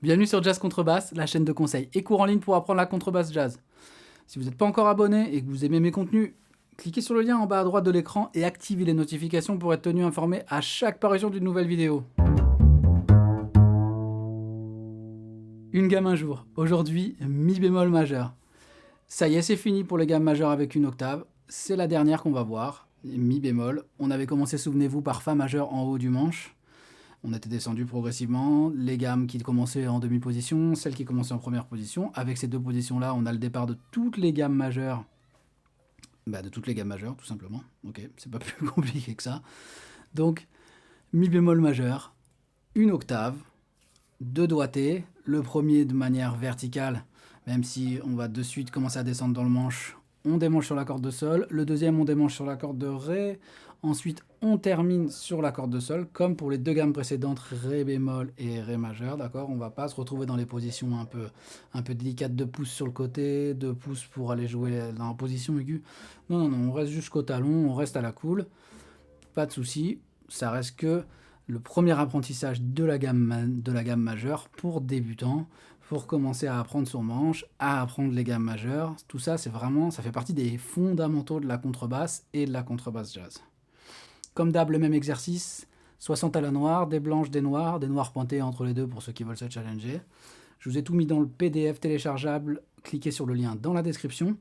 Bienvenue sur Jazz Contrebasse, la chaîne de conseils et cours en ligne pour apprendre la contrebasse jazz. Si vous n'êtes pas encore abonné et que vous aimez mes contenus, cliquez sur le lien en bas à droite de l'écran et activez les notifications pour être tenu informé à chaque parution d'une nouvelle vidéo. Une gamme un jour. Aujourd'hui, mi bémol majeur. Ça y est, c'est fini pour les gammes majeures avec une octave. C'est la dernière qu'on va voir, mi bémol. On avait commencé, souvenez-vous, par fa majeur en haut du manche. On était descendu progressivement, les gammes qui commençaient en demi-position, celles qui commençaient en première position. Avec ces deux positions-là, on a le départ de toutes les gammes majeures. De toutes les gammes majeures, tout simplement. Ok, c'est pas plus compliqué que ça. Donc, mi bémol majeur, une octave, deux doigtés, le premier de manière verticale, même si on va de suite commencer à descendre dans le manche, on démanche sur la corde de sol, le deuxième on démanche sur la corde de ré, ensuite on termine sur la corde de sol, comme pour les deux gammes précédentes, ré bémol et ré majeur, d'accord. On va pas se retrouver dans les positions un peu délicates, de pouces sur le côté, de pouces pour aller jouer dans la position aiguë. Non, on reste jusqu'au talon, on reste à la cool, pas de souci, ça reste que le premier apprentissage de la gamme majeure pour débutants, pour commencer à apprendre son manche, à apprendre les gammes majeures. Tout ça, c'est vraiment, ça fait partie des fondamentaux de la contrebasse et de la contrebasse jazz. Comme d'hab, le même exercice, 60 à la noire, des blanches, des noirs pointés entre les deux pour ceux qui veulent se challenger. Je vous ai tout mis dans le PDF téléchargeable, cliquez sur le lien dans la description.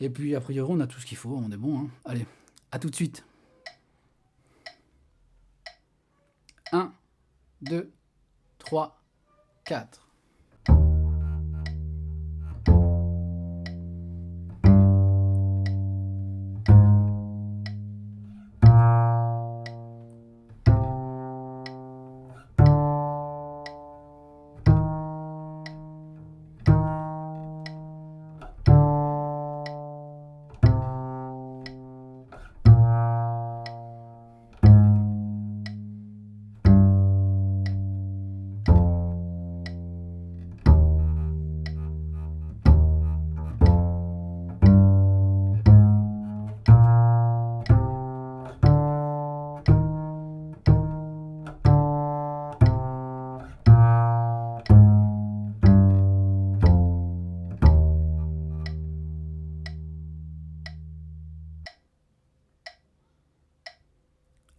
Et puis, a priori, on a tout ce qu'il faut, on est bon, hein. Allez, à tout de suite. 1, 2, 3, 4.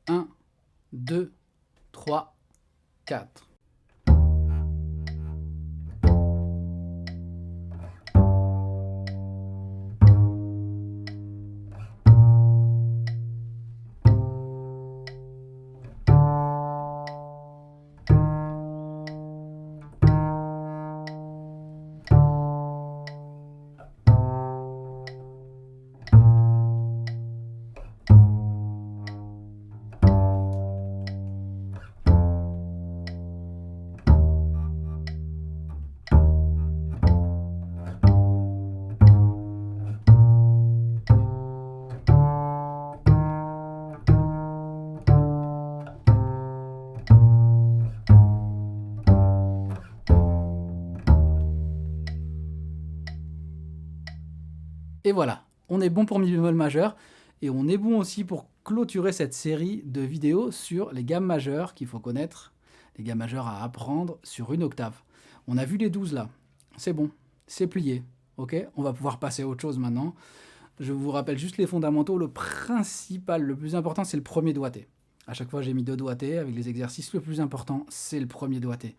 Un, 2, 3, 4. Et voilà, on est bon pour mi bémol majeur, et on est bon aussi pour clôturer cette série de vidéos sur les gammes majeures qu'il faut connaître, les gammes majeures à apprendre sur une octave. On a vu les 12 là, c'est bon, c'est plié, ok. On va pouvoir passer à autre chose maintenant. Je vous rappelle juste les fondamentaux, le principal, le plus important, c'est le premier doigté. À chaque fois, j'ai mis deux doigtés avec les exercices. Le plus important, c'est le premier doigté,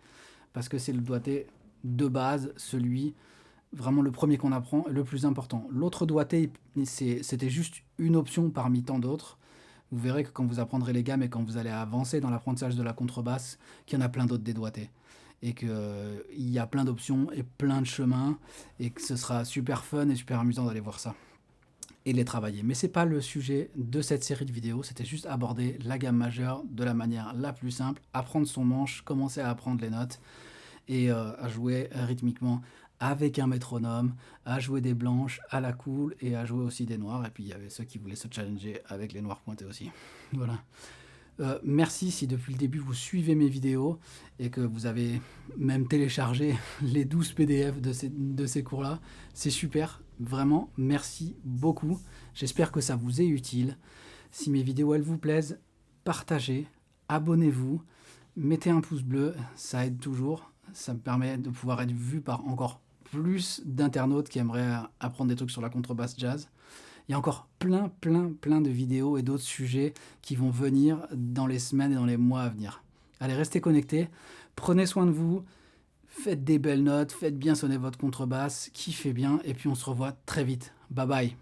parce que c'est le doigté de base, celui vraiment le premier qu'on apprend, le plus important. L'autre doigté, c'était juste une option parmi tant d'autres. Vous verrez que quand vous apprendrez les gammes et quand vous allez avancer dans l'apprentissage de la contrebasse, qu'il y en a plein d'autres dédoigtés. Et qu'il y a plein d'options et plein de chemins, et que ce sera super fun et super amusant d'aller voir ça et de les travailler. Mais c'est pas le sujet de cette série de vidéos, c'était juste aborder la gamme majeure de la manière la plus simple, apprendre son manche, commencer à apprendre les notes, et à jouer rythmiquement avec un métronome, à jouer des blanches à la cool et à jouer aussi des noirs. Et puis il y avait ceux qui voulaient se challenger avec les noirs pointés aussi. Voilà. Merci si depuis le début vous suivez mes vidéos et que vous avez même téléchargé les 12 PDF de ces cours-là. C'est super, vraiment, merci beaucoup. J'espère que ça vous est utile. Si mes vidéos elles vous plaisent, partagez, abonnez-vous, mettez un pouce bleu, ça aide toujours. Ça me permet de pouvoir être vu par encore plus d'internautes qui aimeraient apprendre des trucs sur la contrebasse jazz. Il y a encore plein de vidéos et d'autres sujets qui vont venir dans les semaines et dans les mois à venir. Allez, restez connectés, prenez soin de vous, faites des belles notes, faites bien sonner votre contrebasse, kiffez bien, et puis on se revoit très vite. Bye bye.